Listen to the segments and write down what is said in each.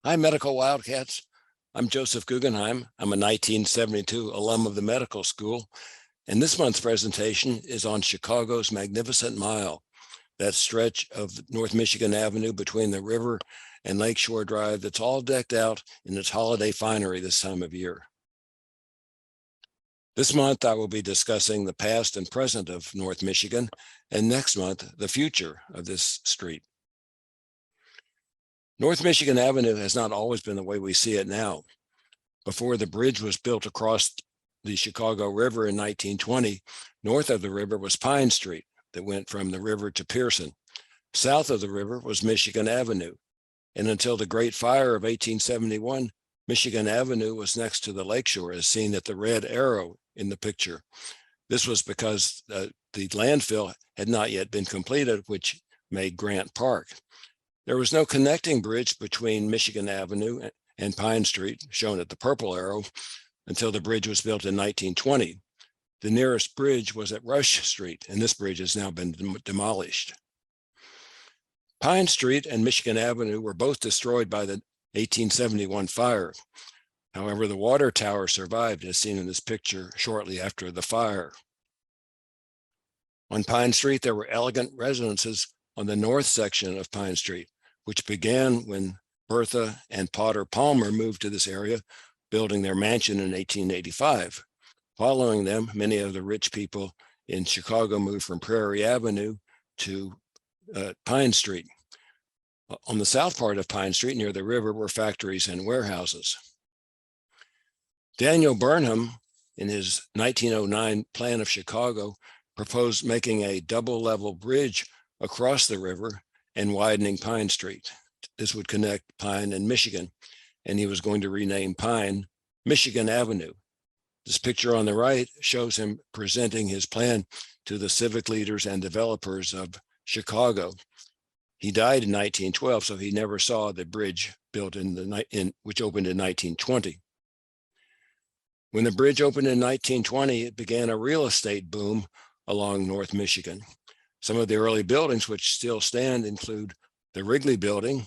Hi, Medical Wildcats. I'm Joseph Guggenheim. I'm a 1972 alum of the medical school, and this month's presentation is on Chicago's Magnificent Mile, that stretch of North Michigan Avenue between the river and Lakeshore Drive that's all decked out in its holiday finery this time of year. This month, I will be discussing the past and present of North Michigan, and next month, the future of this street. North Michigan Avenue has not always been the way we see it now. Before the bridge was built across the Chicago River in 1920, north of the river was Pine Street that went from the river to Pearson. South of the river was Michigan Avenue. And until the Great Fire of 1871, Michigan Avenue was next to the lakeshore, as seen at the red arrow in the picture. This was because the landfill had not yet been completed, which made Grant Park. There was no connecting bridge between Michigan Avenue and Pine Street, shown at the purple arrow, until the bridge was built in 1920. The nearest bridge was at Rush Street, and this bridge has now been demolished. Pine Street and Michigan Avenue were both destroyed by the 1871 fire. However, the water tower survived, as seen in this picture, shortly after the fire. On Pine Street, there were elegant residences on the north section of Pine Street, which began when Bertha and Potter Palmer moved to this area, building their mansion in 1885. Following them, many of the rich people in Chicago moved from Prairie Avenue to Pine Street. On the south part of Pine Street, near the river, were factories and warehouses. Daniel Burnham, in his 1909 plan of Chicago, proposed making a double-level bridge across the river and widening Pine Street. This would connect Pine and Michigan, and he was going to rename Pine Michigan Avenue. This picture on the right shows him presenting his plan to the civic leaders and developers of Chicago. He died in 1912, so he never saw the bridge built which opened in 1920. When the bridge opened in 1920, it began a real estate boom along North Michigan. Some of the early buildings which still stand include the Wrigley Building,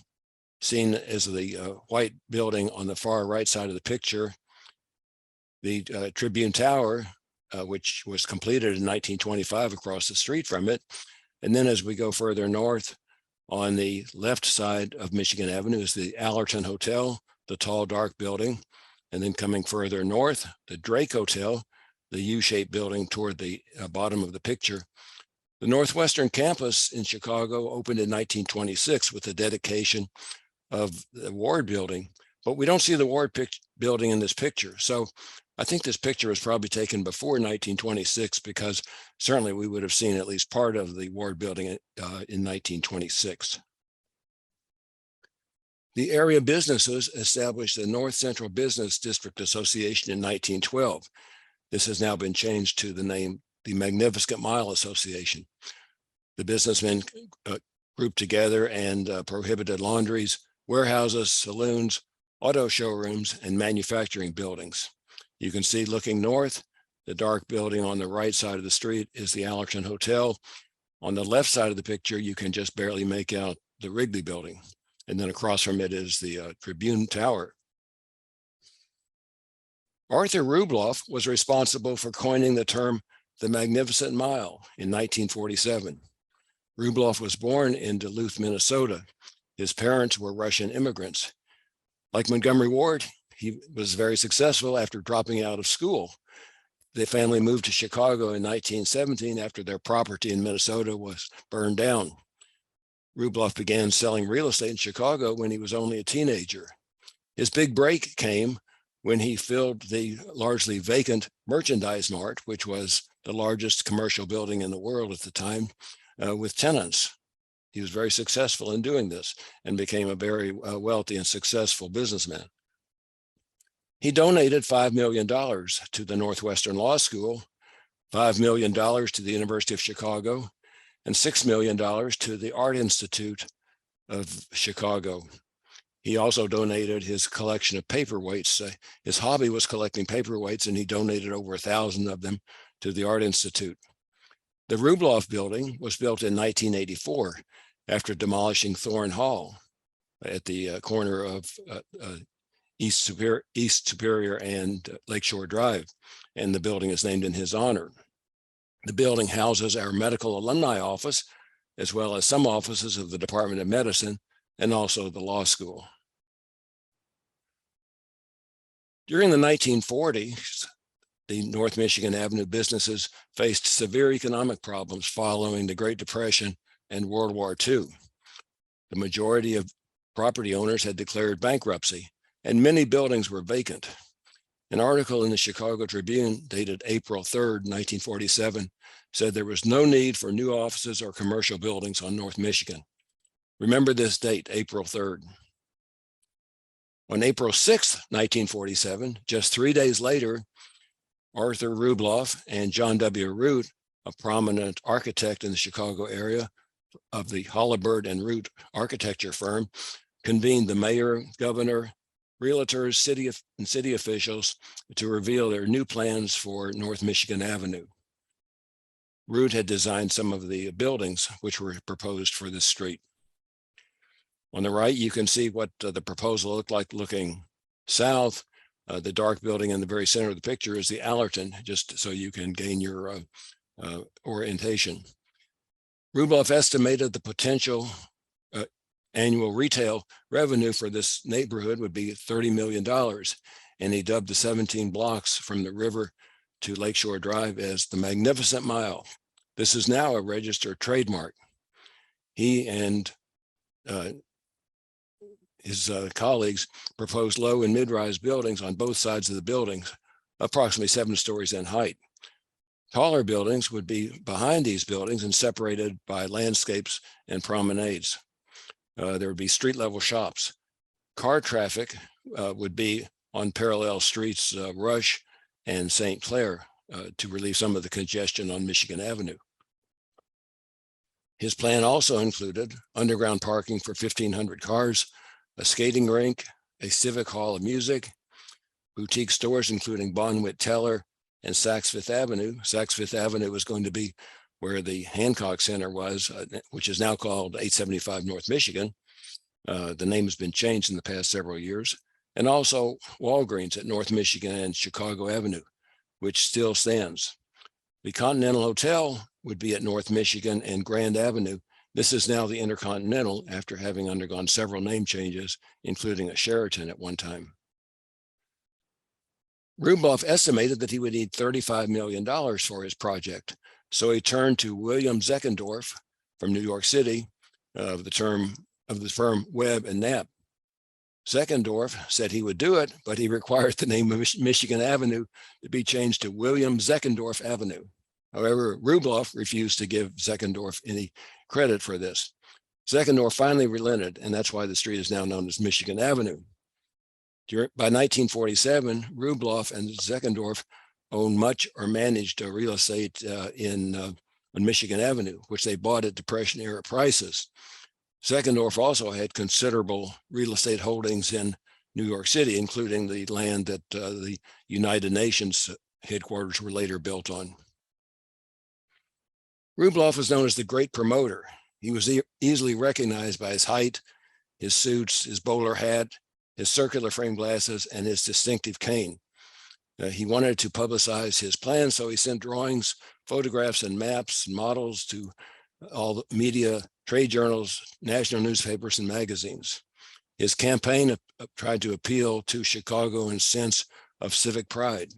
seen as the white building on the far right side of the picture, the Tribune Tower, which was completed in 1925 across the street from it. And then as we go further north, on the left side of Michigan Avenue is the Allerton Hotel, the tall, dark building. And then coming further north, the Drake Hotel, the U-shaped building toward the bottom of the picture. The Northwestern campus in Chicago opened in 1926 with the dedication of the Ward Building, but we don't see the Ward Building in this picture. So I think this picture was probably taken before 1926, because certainly we would have seen at least part of the Ward Building in 1926. The area businesses established the North Central Business District Association in 1912. This has now been changed to the name the Magnificent Mile Association. The businessmen grouped together and prohibited laundries, warehouses, saloons, auto showrooms, and manufacturing buildings. You can see, looking north, the dark building on the right side of the street is the Allerton Hotel. On the left side of the picture, you can just barely make out the Wrigley Building. And then across from it is the Tribune Tower. Arthur Rubloff was responsible for coining the term the Magnificent Mile in 1947. Rubloff was born in Duluth, Minnesota. His parents were Russian immigrants. Like Montgomery Ward, he was very successful after dropping out of school. The family moved to Chicago in 1917 after their property in Minnesota was burned down. Rubloff began selling real estate in Chicago when he was only a teenager. His big break came when he filled the largely vacant Merchandise Mart, which was the largest commercial building in the world at the time, with tenants. He was very successful in doing this and became a very wealthy and successful businessman. He donated $5 million to the Northwestern Law School, $5 million to the University of Chicago, and $6 million to the Art Institute of Chicago. He also donated his collection of paperweights. His hobby was collecting paperweights, and he donated over 1,000 of them to the Art Institute. The Rubloff Building was built in 1984 after demolishing Thorne Hall. at the corner of East Superior and Lakeshore Drive, and the building is named in his honor. The building houses our medical alumni office, as well as some offices of the Department of Medicine and also the law school. During the 1940s, the North Michigan Avenue businesses faced severe economic problems following the Great Depression and World War II. The majority of property owners had declared bankruptcy, and many buildings were vacant. An article in the Chicago Tribune dated April 3rd, 1947, said there was no need for new offices or commercial buildings on North Michigan. Remember this date, April 3rd. On April 6th, 1947, just 3 days later, Arthur Rubloff and John W. Root, a prominent architect in the Chicago area of the Holabird and Root architecture firm, convened the mayor, governor, realtors, city officials to reveal their new plans for North Michigan Avenue. Root had designed some of the buildings which were proposed for this street. On the right, you can see what the proposal looked like looking south. The dark building in the very center of the picture is the Allerton, just so you can gain your orientation. Rubloff estimated the potential annual retail revenue for this neighborhood would be $30 million, and he dubbed the 17 blocks from the river to Lakeshore Drive as the Magnificent Mile. This is now a registered trademark. He and his colleagues proposed low and mid-rise buildings on both sides of the buildings, approximately 7 stories in height. Taller buildings would be behind these buildings and separated by landscapes and promenades. There would be street level shops. Car traffic would be on parallel streets, Rush and St. Clair, to relieve some of the congestion on Michigan Avenue. His plan also included underground parking for 1,500 cars, a skating rink, a civic hall of music, boutique stores including Bonwit Teller and Saks Fifth Avenue. Saks Fifth Avenue was going to be where the Hancock Center was, which is now called 875 North Michigan. The name has been changed in the past several years. And also Walgreens at North Michigan and Chicago Avenue, which still stands. The Continental Hotel would be at North Michigan and Grand Avenue. This is now the Intercontinental after having undergone several name changes, including a Sheraton at one time. Rubloff estimated that he would need $35 million for his project. So he turned to William Zeckendorf from New York City, of the firm Webb and Knapp. Zeckendorf said he would do it, but he required the name of Michigan Avenue to be changed to William Zeckendorf Avenue. However, Rubloff refused to give Zeckendorf any credit for this. Zeckendorf finally relented, and that's why the street is now known as Michigan Avenue. By 1947, Rubloff and Zeckendorf owned much or managed real estate on Michigan Avenue, which they bought at Depression-era prices. Zeckendorf also had considerable real estate holdings in New York City, including the land that the United Nations headquarters were later built on. Rubloff was known as the great promoter. He was easily recognized by his height, his suits, his bowler hat, his circular frame glasses, and his distinctive cane. He wanted to publicize his plans, so he sent drawings, photographs, and maps and models to all the media, trade journals, national newspapers, and magazines. His campaign tried to appeal to Chicagoans' sense of civic pride,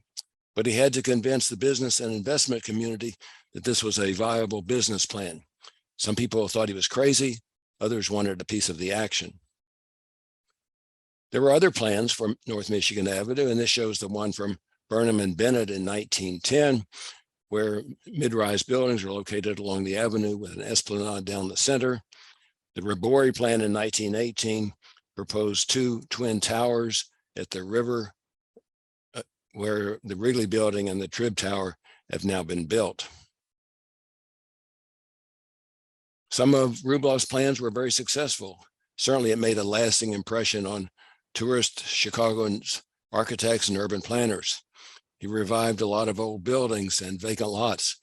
but he had to convince the business and investment community that this was a viable business plan. Some people thought he was crazy, others wanted a piece of the action. There were other plans for North Michigan Avenue, and this shows the one from Burnham and Bennett in 1910, where mid-rise buildings are located along the avenue with an esplanade down the center. The Rabori plan in 1918 proposed 2 twin towers at the river, where the Wrigley Building and the Trib Tower have now been built. Some of Rubloff's plans were very successful. Certainly it made a lasting impression on tourist Chicagoans, architects, and urban planners. He revived a lot of old buildings and vacant lots.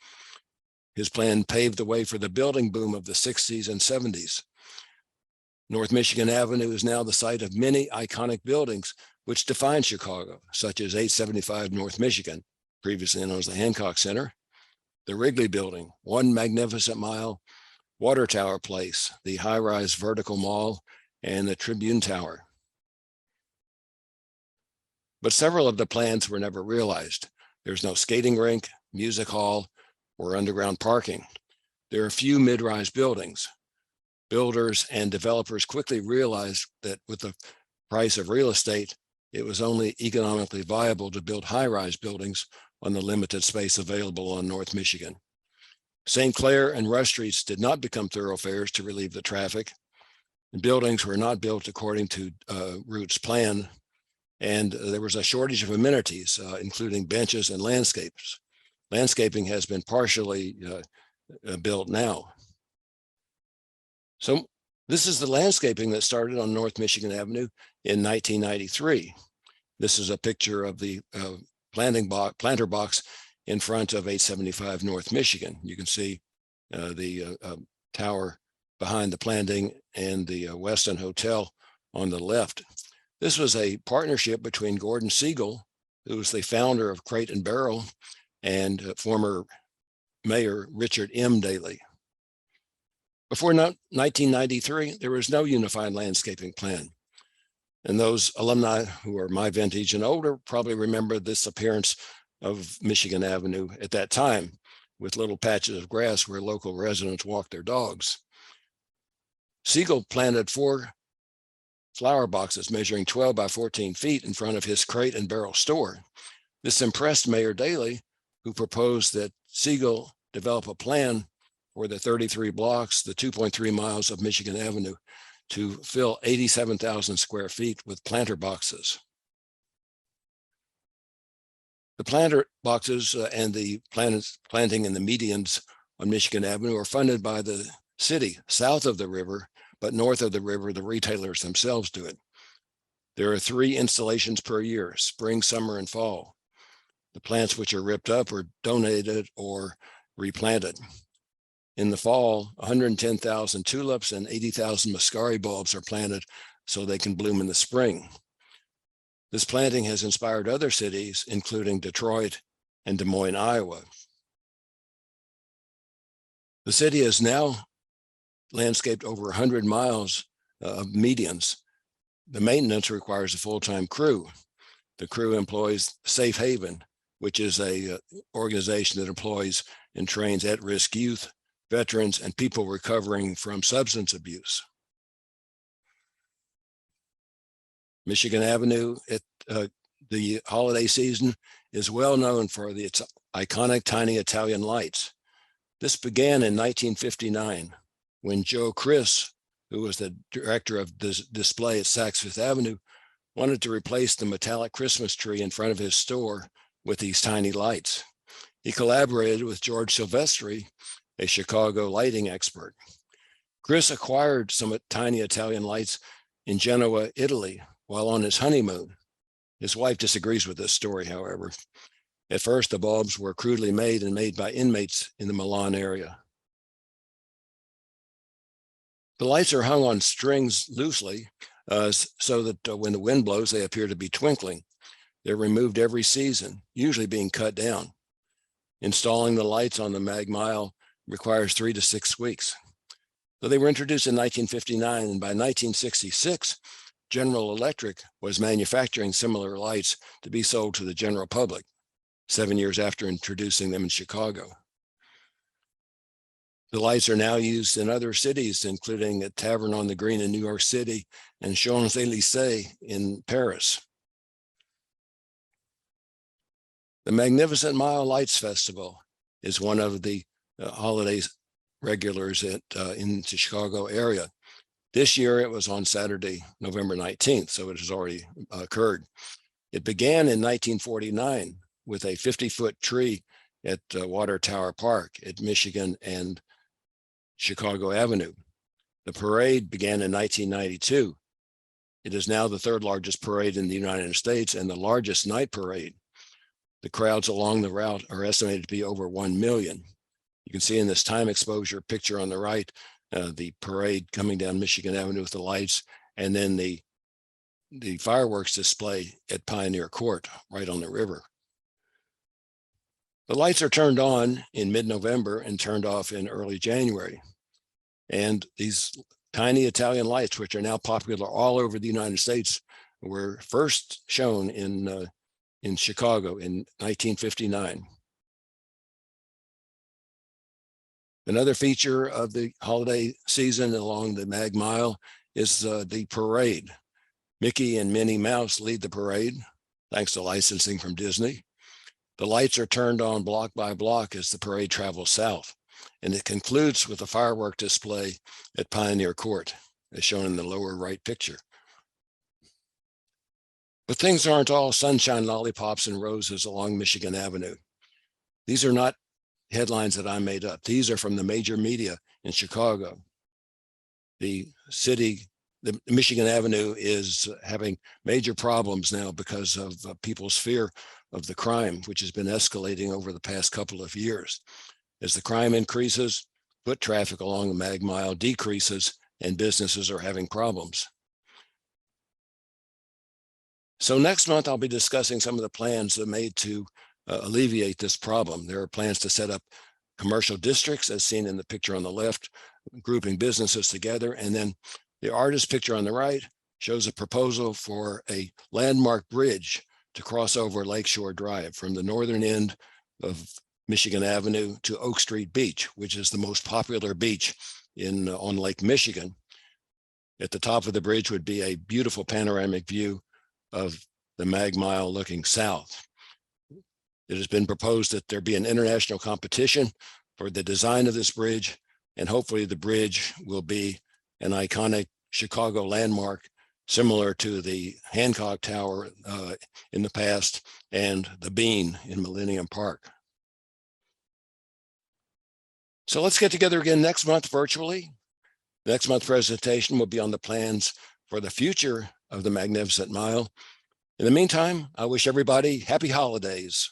His plan paved the way for the building boom of the 60s and 70s. North Michigan Avenue is now the site of many iconic buildings which define Chicago, such as 875 North Michigan, previously known as the Hancock Center, the Wrigley Building, One Magnificent Mile, Water Tower Place, the high-rise Vertical Mall, and the Tribune Tower. But several of the plans were never realized. There's no skating rink, music hall, or underground parking. There are few mid-rise buildings. Builders and developers quickly realized that with the price of real estate, it was only economically viable to build high-rise buildings on the limited space available on North Michigan. St. Clair and Rush Streets did not become thoroughfares to relieve the traffic. The buildings were not built according to Route's plan, and there was a shortage of amenities, including benches and landscapes. Landscaping has been partially built now. So this is the landscaping that started on North Michigan Avenue in 1993. This is a picture of the planter box in front of 875 North Michigan. You can see the tower behind the planting and the Westin Hotel on the left. This was a partnership between Gordon Siegel, who was the founder of Crate and Barrel, and former Mayor Richard M. Daley. Before 1993, there was no unified landscaping plan. And those alumni who are my vintage and older probably remember this appearance of Michigan Avenue at that time, with little patches of grass where local residents walked their dogs. Siegel planted 4 flower boxes measuring 12 by 14 feet in front of his Crate and Barrel store. This impressed Mayor Daley, who proposed that Siegel develop a plan for the 33 blocks, the 2.3 miles of Michigan Avenue, to fill 87,000 square feet with planter boxes. The planter boxes and the planting in the medians on Michigan Avenue are funded by the city south of the river, but north of the river, the retailers themselves do it. There are 3 installations per year, spring, summer, and fall. The plants which are ripped up are donated or replanted. In the fall, 110,000 tulips and 80,000 muscari bulbs are planted so they can bloom in the spring. This planting has inspired other cities, including Detroit and Des Moines, Iowa. The city has now landscaped over 100 miles of medians. The maintenance requires a full-time crew. The crew employs Safe Haven, which is an organization that employs and trains at-risk youth, veterans, and people recovering from substance abuse. Michigan Avenue at the holiday season is well known for its iconic tiny Italian lights. This began in 1959 when Joe Chris, who was the director of the display at Saks Fifth Avenue, wanted to replace the metallic Christmas tree in front of his store with these tiny lights. He collaborated with George Silvestri, a Chicago lighting expert. Chris acquired some tiny Italian lights in Genoa, Italy, while on his honeymoon. His wife disagrees with this story, however. At first, the bulbs were crudely made and made by inmates in the Milan area. The lights are hung on strings loosely so that when the wind blows, they appear to be twinkling. They're removed every season, usually being cut down. Installing the lights on the Mag Mile requires 3 to 6 weeks. So they were introduced in 1959, and by 1966, General Electric was manufacturing similar lights to be sold to the general public, 7 years after introducing them in Chicago. The lights are now used in other cities, including a Tavern on the Green in New York City and Champs-Élysées in Paris. The Magnificent Mile Lights Festival is one of the holidays regulars in the Chicago area. This year, it was on Saturday, November 19th, so it has already occurred. It began in 1949 with a 50-foot tree at Water Tower Park at Michigan and Chicago Avenue. The parade began in 1992. It is now the 3rd largest parade in the United States and the largest night parade. The crowds along the route are estimated to be over 1 million. You can see in this time exposure picture on the right the parade coming down Michigan Avenue with the lights, and then the fireworks display at Pioneer Court right on the river. The lights are turned on in mid-November and turned off in early January. And these tiny Italian lights, which are now popular all over the United States, were first shown in Chicago in 1959. Another feature of the holiday season along the Mag Mile is the parade. Mickey and Minnie Mouse lead the parade, thanks to licensing from Disney. The lights are turned on block by block as the parade travels south, and it concludes with a firework display at Pioneer Court, as shown in the lower right picture. But things aren't all sunshine, lollipops, and roses along Michigan Avenue. These are not headlines that I made up. These are from the major media in Chicago. The Michigan Avenue is having major problems now because of people's fear of the crime, which has been escalating over the past couple of years. As the crime increases, foot traffic along the Mag Mile decreases, and businesses are having problems. So next month, I'll be discussing some of the plans that are made to alleviate this problem. There are plans to set up commercial districts, as seen in the picture on the left, grouping businesses together. And then the artist picture on the right shows a proposal for a landmark bridge to cross over Lakeshore Drive from the northern end of Michigan Avenue to Oak Street Beach, which is the most popular beach on Lake Michigan. At the top of the bridge would be a beautiful panoramic view of the Mag Mile looking south. It has been proposed that there be an international competition for the design of this bridge, and hopefully the bridge will be an iconic Chicago landmark similar to the Hancock Tower in the past and the Bean in Millennium Park. So let's get together again next month virtually. Next month's presentation will be on the plans for the future of the Magnificent Mile. In the meantime, I wish everybody happy holidays.